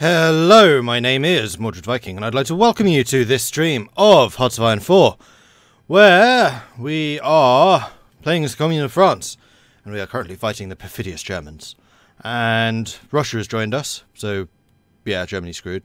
Hello, my name is Mordred Viking, and I'd like to welcome you to this stream of Hearts of Iron 4, where we are playing as Commune of France, and we are currently fighting the perfidious Germans. And Russia has joined us, so yeah, Germany's screwed.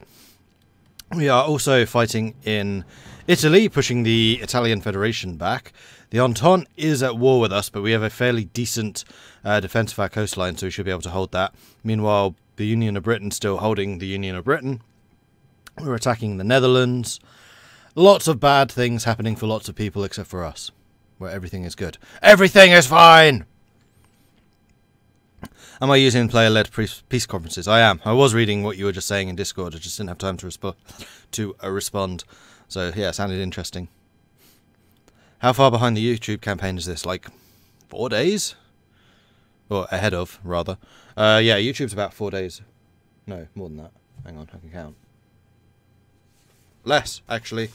We are also fighting in Italy, pushing the Italian Federation back. The Entente is at war with us, but we have a fairly decent defence of our coastline, so we should be able to hold that. Meanwhile, the Union of Britain still holding the Union of Britain. We're attacking the Netherlands. Lots of bad things happening for lots of people except for us, where everything is good. Everything is fine! Am I using player-led peace conferences? I am. I was reading what you were just saying in Discord. I just didn't have time to respond. So yeah, it sounded interesting. How far behind the YouTube campaign is this? Like 4 days? Or ahead of, rather. Yeah, YouTube's about 4 days. No, more than that. Hang on, I can count. Less, actually.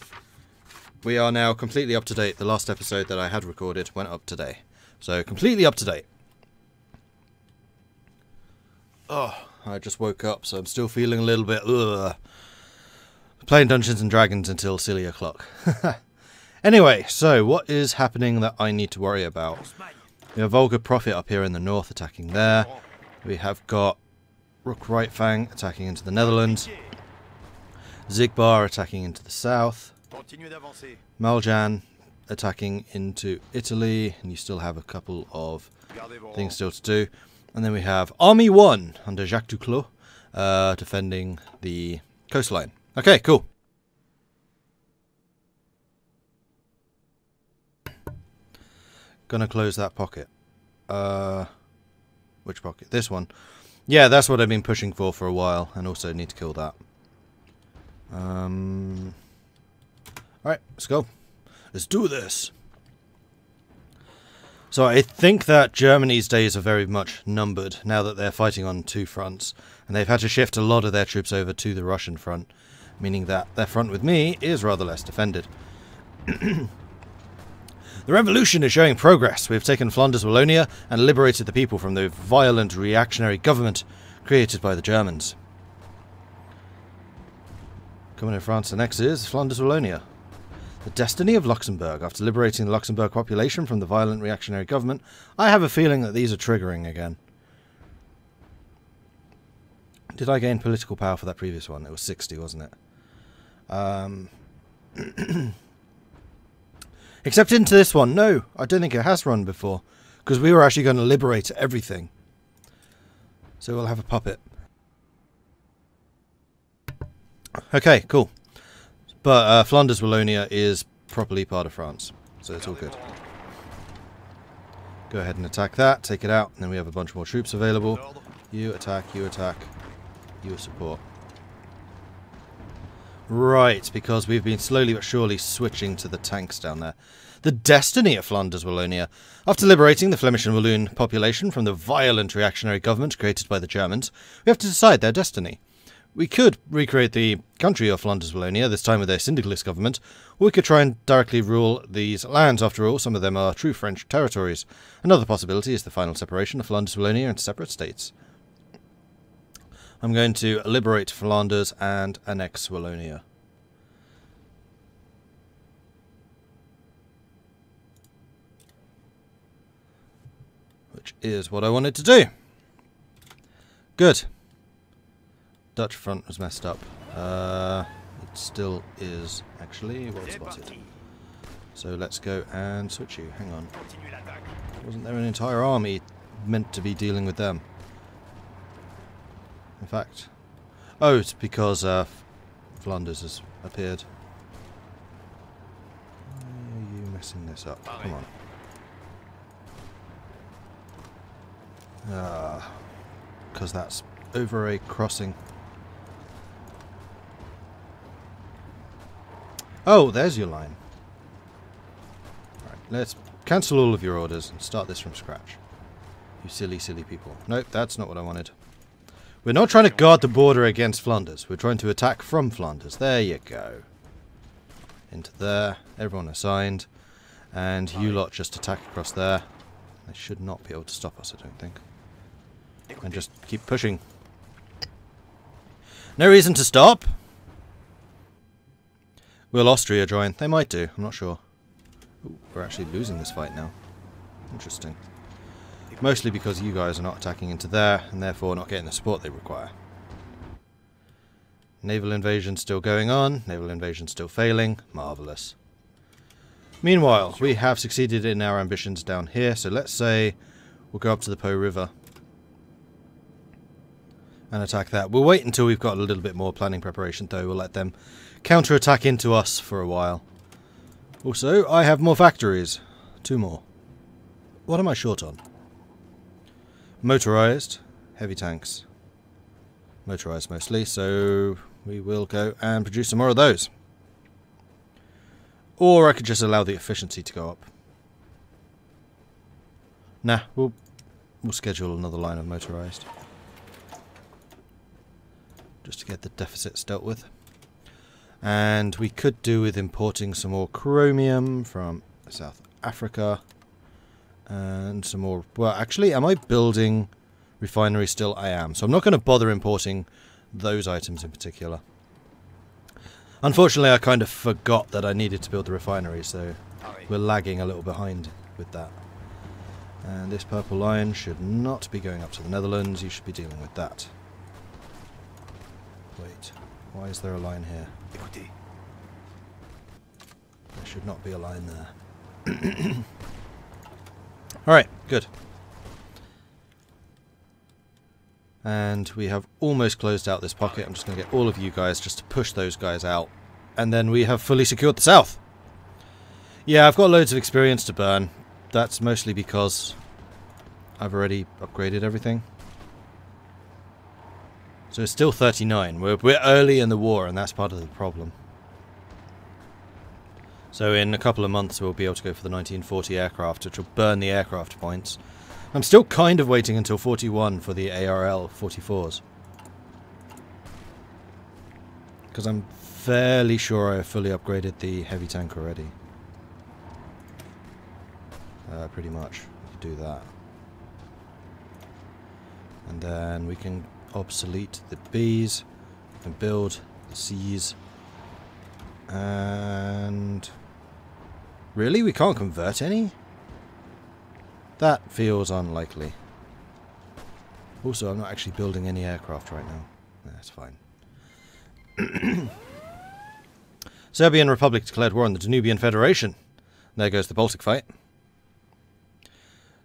We are now completely up to date. The last episode that I had recorded went up today. So, completely up to date. Oh, I just woke up, so I'm still feeling a little bit... Ugh. Playing Dungeons and Dragons until silly o'clock. Anyway, so what is happening that I need to worry about? We have Volga Prophet up here in the north attacking there. We have got Rook Right Fang attacking into the Netherlands. Zigbar attacking into the south. Maljan attacking into Italy. And you still have a couple of things still to do. And then we have Army 1 under Jacques Duclos defending the coastline. Okay, cool. Gonna close that pocket. Which pocket? This one. Yeah, that's what I've been pushing for a while, and also need to kill that. Alright, let's go. Let's do this. So I think that Germany's days are very much numbered now that they're fighting on two fronts, and they've had to shift a lot of their troops over to the Russian front, meaning that their front with me is rather less defended. The revolution is showing progress. We have taken Flanders, Wallonia, and liberated the people from the violent reactionary government created by the Germans. Commune of France, the next is Flanders, Wallonia. The destiny of Luxembourg. After liberating the Luxembourg population from the violent reactionary government, I have a feeling that these are triggering again. Did I gain political power for that previous one? It was 60, wasn't it? Except into this one. No, I don't think it has run before. Because we were actually going to liberate everything. So we'll have a puppet. Okay, cool. But Flanders Wallonia is properly part of France. So it's all good. Go ahead and attack that. Take it out. And then we have a bunch more troops available. You attack. You attack. You support. Right, because we've been slowly but surely switching to the tanks down there. The destiny of Flanders Wallonia. After liberating the Flemish and Walloon population from the violent reactionary government created by the Germans, we have to decide their destiny. We could recreate the country of Flanders Wallonia, this time with a syndicalist government, or we could try and directly rule these lands. After all, some of them are true French territories. Another possibility is the final separation of Flanders Wallonia into separate states. I'm going to liberate Flanders and annex Wallonia. Which is what I wanted to do. Good. Dutch front was messed up. It still is, actually. Well spotted. So let's go and switch you. Hang on. Wasn't there an entire army meant to be dealing with them? In fact, oh, it's because Flanders has appeared. Why are you messing this up? Come on. Because that's over a crossing. Oh, there's your line. Right, let's cancel all of your orders and start this from scratch. You silly, silly people. Nope, that's not what I wanted. We're not trying to guard the border against Flanders. We're trying to attack from Flanders. There you go. Into there. Everyone assigned. And you lot just attack across there. They should not be able to stop us, I don't think. And just keep pushing. No reason to stop. Will Austria join? They might do, I'm not sure. Ooh, we're actually losing this fight now. Interesting. Mostly because you guys are not attacking into there, and therefore not getting the support they require. Naval invasion still going on. Naval invasion still failing. Marvellous. Meanwhile, we have succeeded in our ambitions down here, so let's say we'll go up to the Po River and attack that. We'll wait until we've got a little bit more planning preparation, though. We'll let them counter-attack into us for a while. Also, I have more factories. 2 more. What am I short on? Motorized, heavy tanks. Motorized mostly, so we will go and produce some more of those. Or I could just allow the efficiency to go up. Nah, we'll schedule another line of motorized. Just to get the deficits dealt with. And we could do with importing some more chromium from South Africa. And some more... Well, actually, am I building refinery still? I am. So I'm not going to bother importing those items in particular. Unfortunately, I kind of forgot that I needed to build the refinery, so we're lagging a little behind with that. And this purple line should not be going up to the Netherlands. You should be dealing with that. Wait, why is there a line here? There should not be a line there. Alright, good. And we have almost closed out this pocket. I'm just going to get all of you guys just to push those guys out. And then we have fully secured the south. Yeah, I've got loads of experience to burn. That's mostly because I've already upgraded everything. So it's still 39. We're early in the war, and that's part of the problem. So in a couple of months we'll be able to go for the 1940 aircraft, which will burn the aircraft points. I'm still kind of waiting until 41 for the ARL 44s. Because I'm fairly sure I fully upgraded the heavy tank already. Pretty much. Do that. And then we can obsolete the Bs. We can build the Cs. And... Really? We can't convert any? That feels unlikely. Also, I'm not actually building any aircraft right now. That's fine. Serbian Republic declared war on the Danubian Federation. There goes the Baltic fight.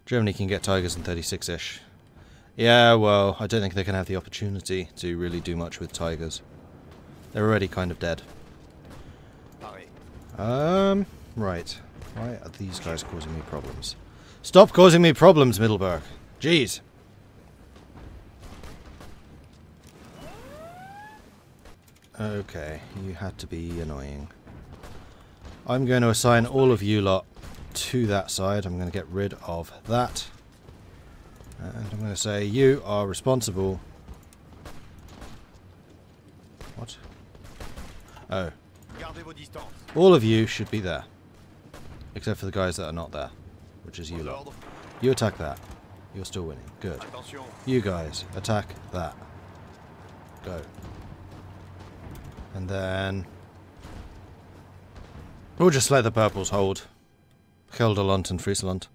Germany can get Tigers in 36-ish. Yeah, well, I don't think they can have the opportunity to really do much with Tigers. They're already kind of dead. Right. Why are these guys causing me problems? Stop causing me problems, Middelburg. Jeez. Okay, you had to be annoying. I'm going to assign all of you lot to that side. I'm going to get rid of that. And I'm going to say you are responsible. What? Oh. All of you should be there. Except for the guys that are not there. Which is you lot. You attack that. You're still winning. Good. You guys, attack that. Go. And then... we'll just let the purples hold. Gelderland and Friesland.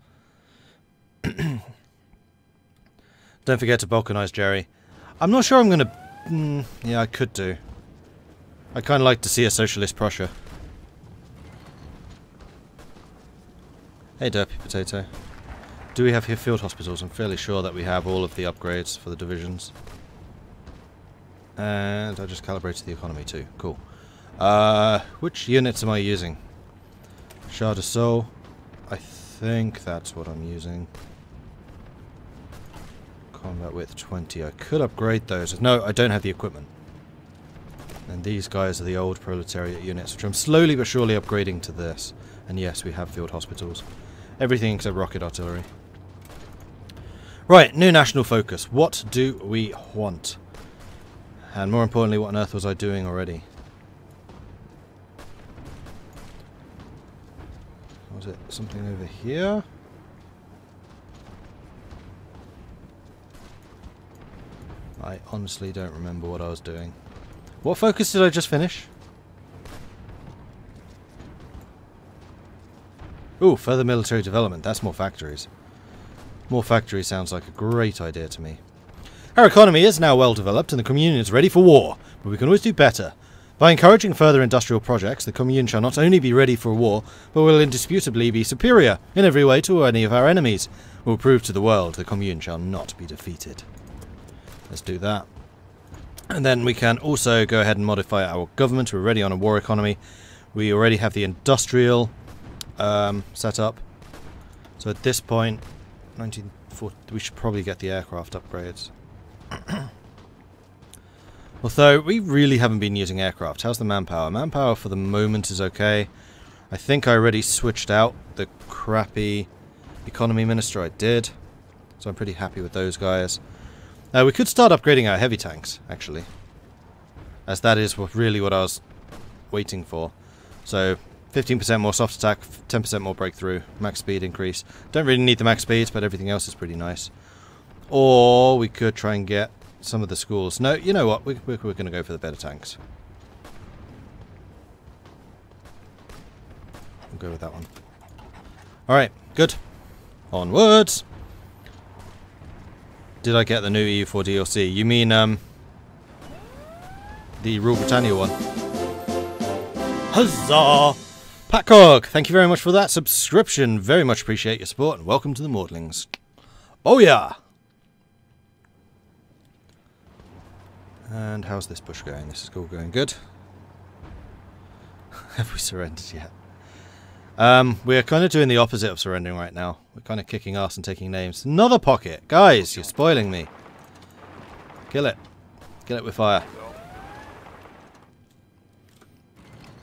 Don't forget to balkanize Jerry. I'm not sure I'm going to... yeah, I could do. I kind of like to see a socialist Prussia. Hey, Derpy Potato. Do we have here field hospitals? I'm fairly sure that we have all of the upgrades for the divisions. And I just calibrated the economy too. Cool. Which units am I using? Char de Sol. I think that's what I'm using. Combat width 20. I could upgrade those. No, I don't have the equipment. And these guys are the old proletariat units, which I'm slowly but surely upgrading to this. And yes, we have field hospitals. Everything except rocket artillery. Right, new national focus. What do we want? And more importantly, what on earth was I doing already? Was it something over here? I honestly don't remember what I was doing. What focus did I just finish? Ooh, further military development. That's more factories. More factories sounds like a great idea to me. Our economy is now well developed and the Commune is ready for war, but we can always do better. By encouraging further industrial projects, the Commune shall not only be ready for war, but will indisputably be superior in every way to any of our enemies. We will prove to the world the Commune shall not be defeated. Let's do that. And then we can also go ahead and modify our government. We're already on a war economy. We already have the industrial set up. So at this point, 1940, we should probably get the aircraft upgrades. Although, we really haven't been using aircraft. How's the manpower? Manpower for the moment is okay. I think I already switched out the crappy economy minister. I did. So I'm pretty happy with those guys. We could start upgrading our heavy tanks, actually. As that is really what I was waiting for. So, 15% more soft attack, 10% more breakthrough, max speed increase. Don't really need the max speed, but everything else is pretty nice. Or we could try and get some of the schools. No, you know what? We're going to go for the better tanks. We'll go with that one. Alright, good. Onwards! Did I get the new EU4 DLC? You mean, the Rule Britannia one? Huzzah! Patcog, thank you very much for that subscription. Very much appreciate your support and welcome to the Maudlings. Oh yeah! And how's this push going? This is all going good. Have we surrendered yet? We're kind of doing the opposite of surrendering right now. We're kind of kicking ass and taking names. Another pocket! Guys, you're spoiling me. Kill it. Kill it with fire.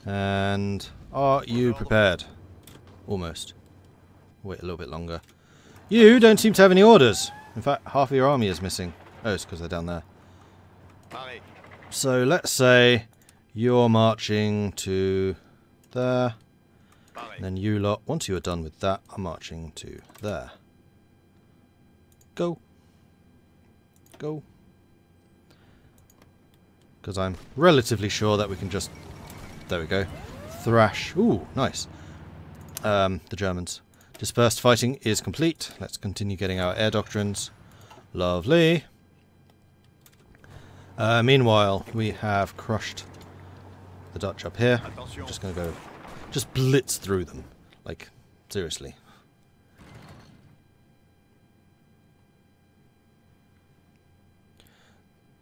And are you prepared? Almost. Wait a little bit longer. You don't seem to have any orders. In fact, half of your army is missing. Oh, it's because they're down there. So let's say you're marching to there. And then you lot, once you are done with that, are marching to there. Go. Go. Because I'm relatively sure that we can just... There we go. Thrash. Ooh, nice. The Germans. Dispersed fighting is complete. Let's continue getting our air doctrines. Lovely. Meanwhile, we have crushed the Dutch up here. Just going to go... Just blitz through them. Like, seriously.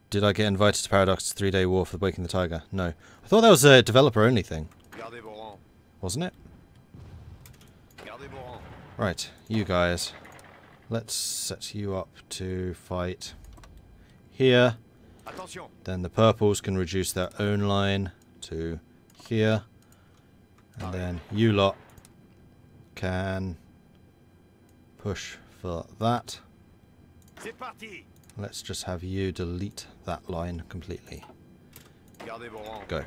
Did I get invited to Paradox's 3-day war for Breaking the Tiger? No. I thought that was a developer-only thing. Wasn't it? Right, you guys. Let's set you up to fight here. Then the purples can reduce their own line to here. And then you lot can push for that. Let's just have you delete that line completely. Go.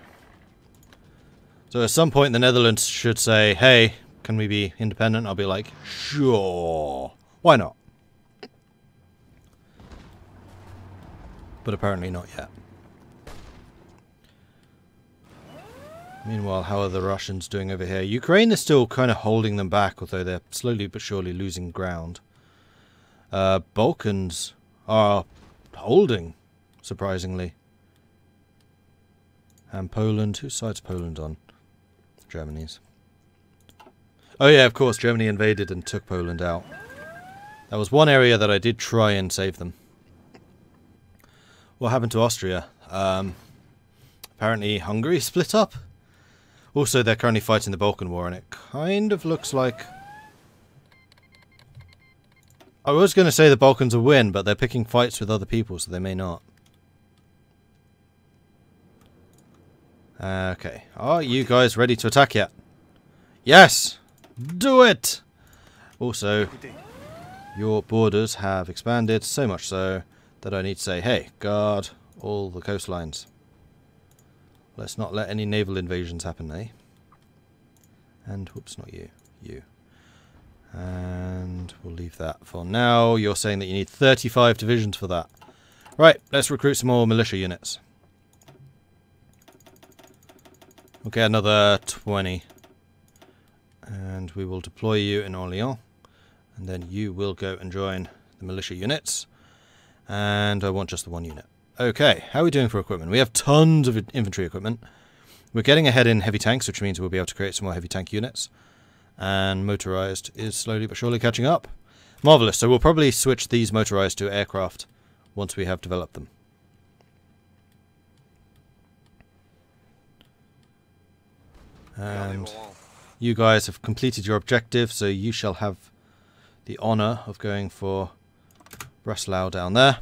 So at some point the Netherlands should say, hey, can we be independent? I'll be like, sure. Why not? But apparently not yet. Meanwhile, how are the Russians doing over here? Ukraine is still kind of holding them back, although they're slowly but surely losing ground. Balkans are holding, surprisingly. And Poland, whose side's Poland on? Germany's. Oh yeah, of course, Germany invaded and took Poland out. That was one area that I did try and save them. What happened to Austria? Apparently Hungary split up. Also, they're currently fighting the Balkan War, and it kind of looks like... I was going to say the Balkans will win, but they're picking fights with other people, so they may not. Okay. Are you guys ready to attack yet? Yes! Do it! Also, your borders have expanded, so much so that I need to say, hey, guard all the coastlines. Let's not let any naval invasions happen, eh? And, whoops, not you. You. And we'll leave that for now. You're saying that you need 35 divisions for that. Right, let's recruit some more militia units. Okay, another 20. And we will deploy you in Orléans. And then you will go and join the militia units. And I want just the one unit. Okay, how are we doing for equipment? We have tons of infantry equipment. We're getting ahead in heavy tanks, which means we'll be able to create some more heavy tank units. And motorized is slowly but surely catching up. Marvellous, so we'll probably switch these motorized to aircraft once we have developed them. And you guys have completed your objective, so you shall have the honour of going for Breslau down there.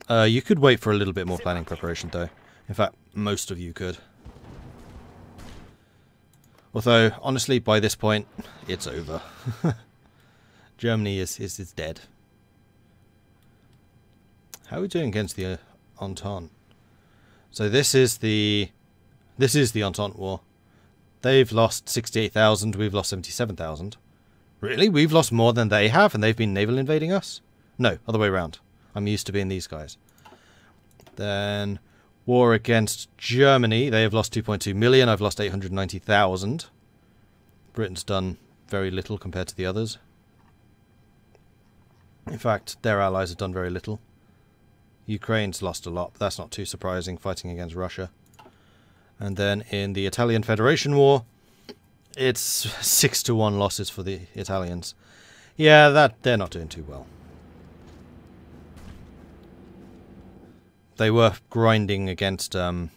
You could wait for a little bit more planning preparation, though. In fact, most of you could. Although, honestly, by this point, it's over. Germany is dead. How are we doing against the Entente? So this is the Entente War. They've lost 68,000, we've lost 77,000. Really? We've lost more than they have, and they've been naval invading us? No, other way around. I'm used to being these guys. Then, war against Germany. They have lost 2.2 million. I've lost 890,000. Britain's done very little compared to the others. In fact, their allies have done very little. Ukraine's lost a lot, but that's not too surprising, fighting against Russia. And then in the Italian Federation War, it's 6-1 losses for the Italians. Yeah, they're not doing too well. They were grinding against the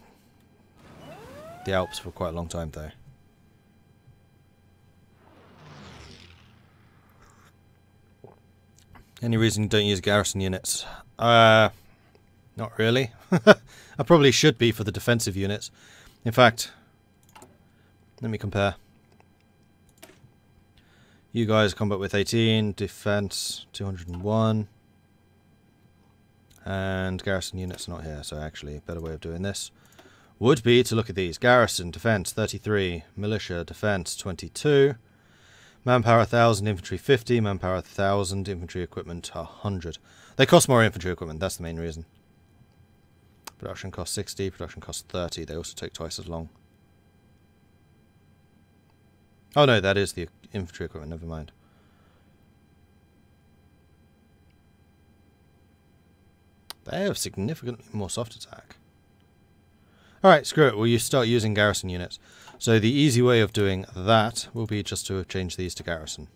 Alps for quite a long time, though. Any reason you don't use garrison units? Not really. I probably should be for the defensive units. In fact, let me compare. You guys combat with 18, defense 201. And garrison units are not here, so actually a better way of doing this would be to look at these. Garrison, defense 33, militia, defense 22, manpower 1,000, infantry 50, manpower 1,000, infantry equipment 100. They cost more infantry equipment, that's the main reason. Production costs 60, production costs 30, they also take twice as long. Oh no, that is the infantry equipment, never mind. They have significantly more soft attack. Alright, screw it. We'll start using garrison units. So the easy way of doing that will be just to change these to garrison.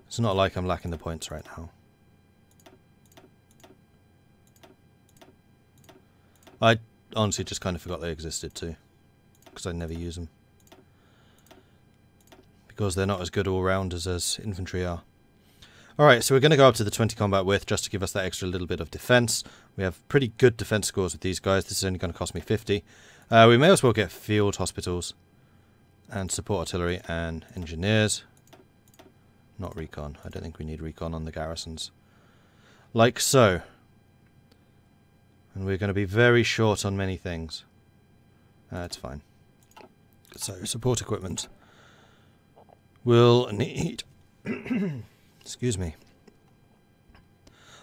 It's not like I'm lacking the points right now. I honestly just kind of forgot they existed too. Because I never use them. Because they're not as good all-rounders as infantry are. Alright, so we're going to go up to the 20 combat width just to give us that extra little bit of defense. We have pretty good defense scores with these guys. This is only going to cost me 50. We may as well get field hospitals and support artillery and engineers. Not recon. I don't think we need recon on the garrisons. Like so. And we're going to be very short on many things. That's fine. So, support equipment. We'll need... Excuse me.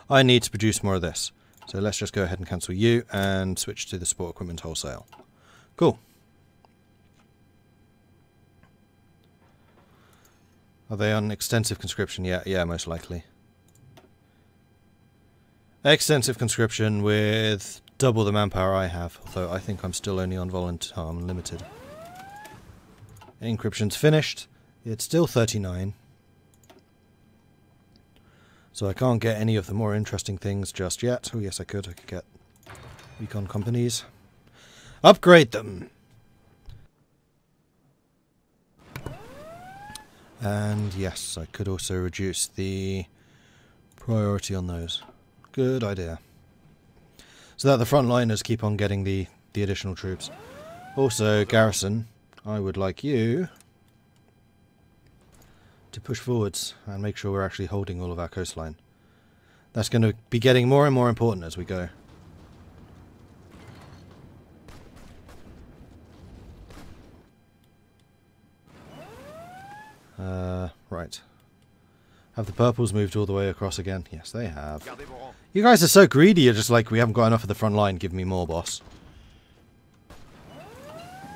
I need to produce more of this. So let's just go ahead and cancel you and switch to the support equipment wholesale. Cool. Are they on extensive conscription? Yeah, most likely. Extensive conscription with double the manpower I have, although I think I'm still only on volunteer. Oh, I'm limited. Encryption's finished. It's still 39. So I can't get any of the more interesting things just yet. Oh yes, I could. I could get recon companies. Upgrade them! And yes, I could also reduce the priority on those. Good idea. So that the frontliners keep on getting the additional troops. Also, Garrison, I would like you to push forwards and make sure we're actually holding all of our coastline. That's going to be getting more and more important as we go. Right. Have the purples moved all the way across again? Yes, they have. You guys are so greedy, you're just like, we haven't got enough of the front line, give me more, boss.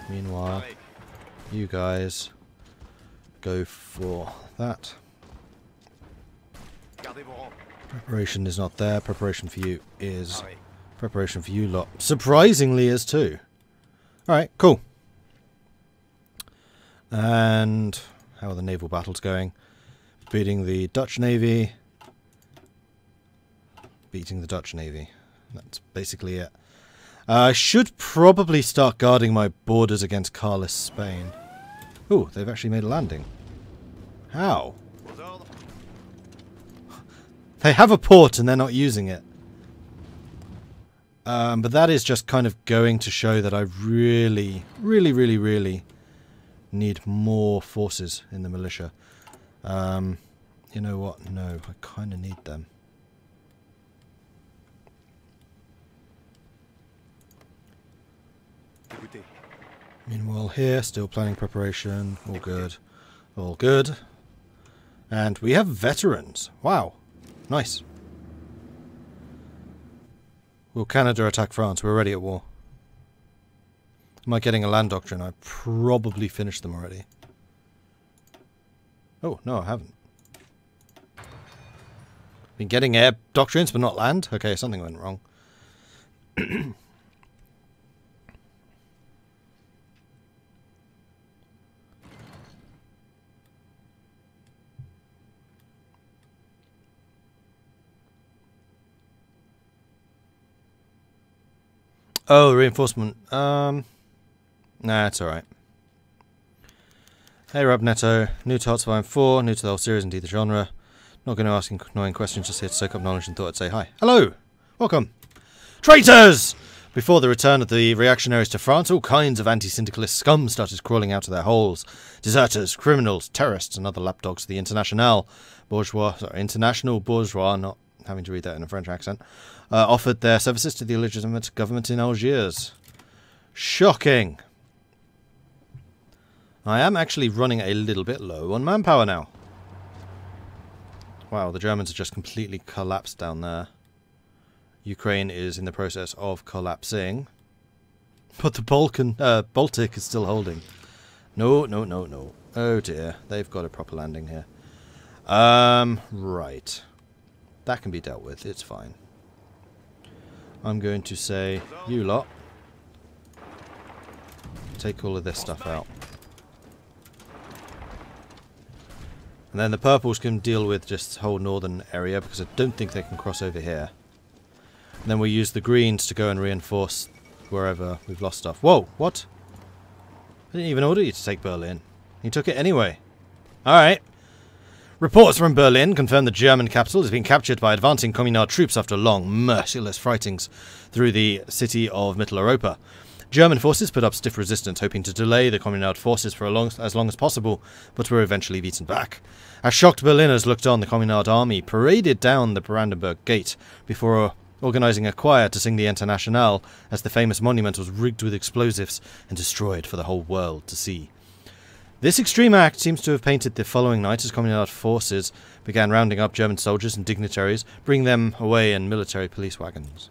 Meanwhile, you guys go for that. Preparation is not there. Preparation for you is... Preparation for you lot. Surprisingly is too. Alright, cool. And how are the naval battles going? Beating the Dutch Navy. Beating the Dutch Navy. That's basically it. I should probably start guarding my borders against Carlist Spain. Ooh, they've actually made a landing. How? They have a port and they're not using it. But that is just kind of going to show that I really need more forces in the militia. You know what? No, I kind of need them. Meanwhile here, still planning preparation. All good. All good. And we have veterans. Wow. Nice. Will Canada attack France? We're already at war. Am I getting a land doctrine? I probably finished them already. Oh, no, I haven't. Been getting air doctrines, but not land? Okay, something went wrong. Oh, reinforcement. Nah, it's alright. Hey Rob Netto, new to Hearts of Iron 4, new to the whole series, indeed the genre. Not going to ask annoying questions, just here to soak up knowledge and thought I'd say hi. Hello! Welcome! Traitors! Before the return of the reactionaries to France, all kinds of anti-syndicalist scum started crawling out of their holes. Deserters, criminals, terrorists, and other lapdogs of the International bourgeois, not having to read that in a French accent, offered their services to the illegitimate government in Algiers. Shocking! I am actually running a little bit low on manpower now. Wow, the Germans are just completely collapsed down there. Ukraine is in the process of collapsing. But the Baltic is still holding. No, no, no, no. Oh dear, they've got a proper landing here. Right. That can be dealt with, it's fine. I'm going to say, you lot, take all of this stuff out. And then the purples can deal with just the whole northern area, because I don't think they can cross over here. And then we use the greens to go and reinforce wherever we've lost stuff. Whoa, what? I didn't even order you to take Berlin. You took it anyway. Alright. Reports from Berlin confirm the German capital has been captured by advancing Communard troops after long, merciless fightings through the city of Mittel Europa. German forces put up stiff resistance, hoping to delay the Communard forces for as long as possible, but were eventually beaten back. As shocked Berliners looked on, the Communard army paraded down the Brandenburg Gate before organising a choir to sing the Internationale, as the famous monument was rigged with explosives and destroyed for the whole world to see. This extreme act seems to have painted the following night as Communard forces began rounding up German soldiers and dignitaries, bringing them away in military police wagons.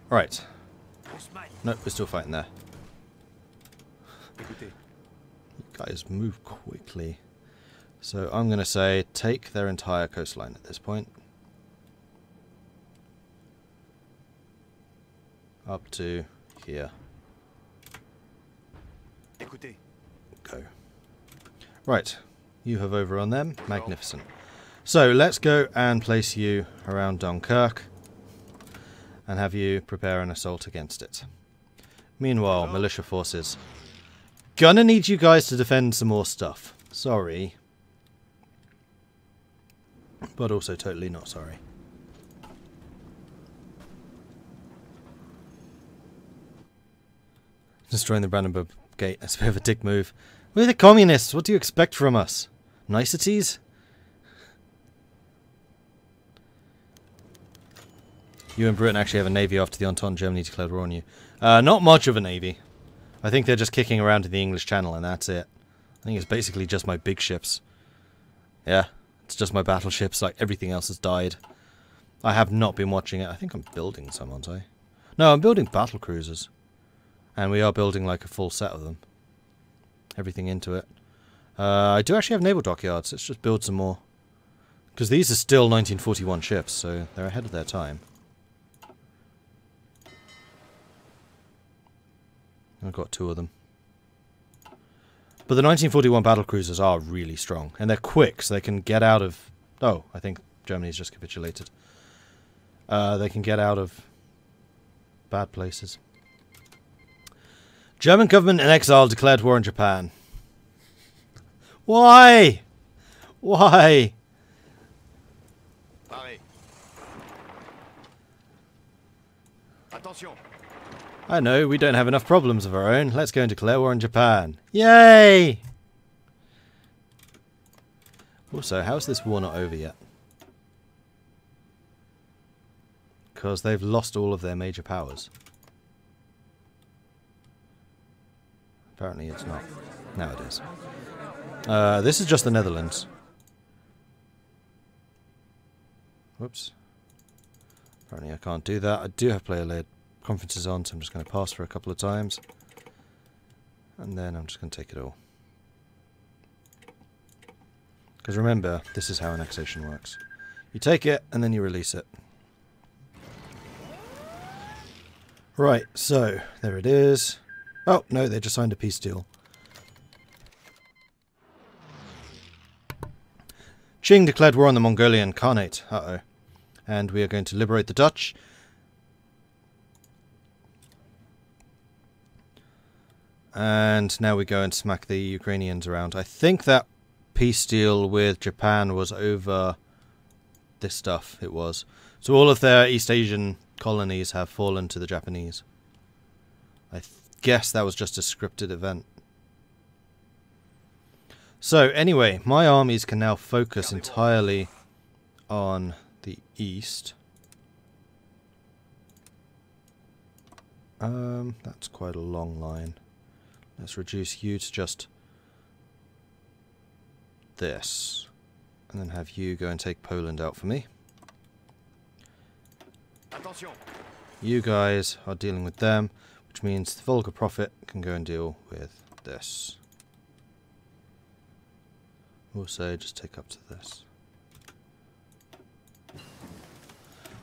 Right. Nope, we're still fighting there. You guys move quickly. So I'm going to say take their entire coastline at this point. Up to here. Go. Right, you have overrun them. Magnificent. So let's go and place you around Dunkirk and have you prepare an assault against it. Meanwhile, militia forces. Gonna need you guys to defend some more stuff. Sorry. But also totally not sorry. Destroying the Brandenburg Gate. That's a bit of a dick move. We're the communists. What do you expect from us? Niceties? You and Britain actually have a navy after the Entente. Germany declared war on you. Not much of a navy. I think they're just kicking around in the English Channel and that's it. I think it's basically just my big ships. Yeah, it's just my battleships. Like everything else has died. I have not been watching it. I think I'm building some, aren't I? No, I'm building battle cruisers. And we are building like a full set of them. Everything into it. I do actually have naval dockyards. Let's just build some more. Because these are still 1941 ships, so they're ahead of their time. I've got 2 of them. But the 1941 battlecruisers are really strong. And they're quick, so they can get out of... Oh, I think Germany's just capitulated. They can get out of bad places. German government in exile declared war on Japan. Why? Why? I know, we don't have enough problems of our own. Let's go and declare war on Japan. Yay! Also, how is this war not over yet? Because they've lost all of their major powers. Apparently it's not. Now it is. This is just the Netherlands. Whoops. Apparently I can't do that. I do have player-led conferences on, so I'm just going to pass for a couple of times. And then I'm just going to take it all. Because remember, this is how annexation works. You take it, and then you release it. Right, so, there it is. Oh, no, they just signed a peace deal. Qing declared war on the Mongolian Khanate. Uh-oh. And we are going to liberate the Dutch. And now we go and smack the Ukrainians around. I think that peace deal with Japan was over this stuff. It was. So all of their East Asian colonies have fallen to the Japanese. I guess that was just a scripted event. So anyway, my armies can now focus entirely on the east. That's quite a long line. Let's reduce you to just this. And then have you go and take Poland out for me. You guys are dealing with them, which means the Volga Prophet can go and deal with this. Also, just take up to this.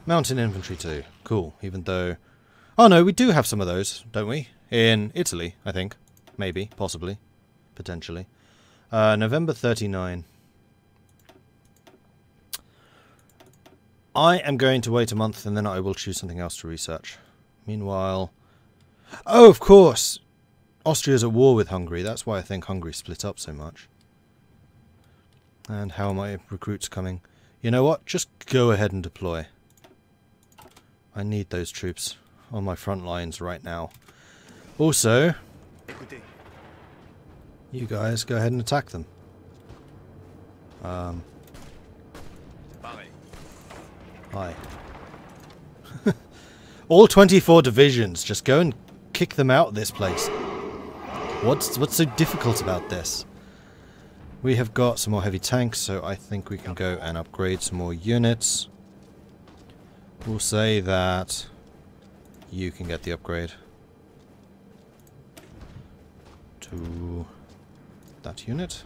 Mountain infantry too. Cool, even though... Oh no, we do have some of those, don't we? In Italy, I think. Maybe, possibly, potentially. November 39. I am going to wait a month and then I will choose something else to research. Meanwhile... Oh, of course! Austria's at war with Hungary. That's why I think Hungary split up so much. And how are my recruits coming? You know what? Just go ahead and deploy. I need those troops on my front lines right now. Also... You guys go ahead and attack them. Hi. All 24 divisions. Just go and kick them out of this place. What's so difficult about this? We have got some more heavy tanks, so I think we can go and upgrade some more units. We'll say that you can get the upgrade to that unit.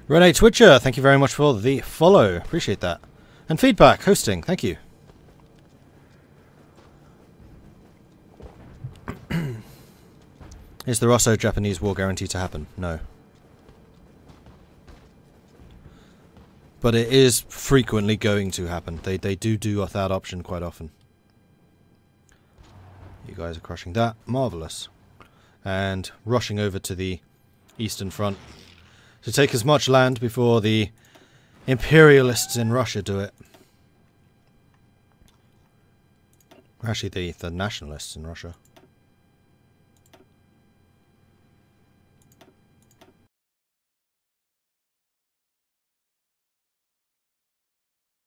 Rene Twitcher, thank you very much for the follow. Appreciate that. And feedback, hosting, thank you. Is the Russo-Japanese war guaranteed to happen? No. But it is frequently going to happen. They do that option quite often. You guys are crushing that. Marvellous. And rushing over to the Eastern Front to take as much land before the imperialists in Russia do it. Actually, the nationalists in Russia.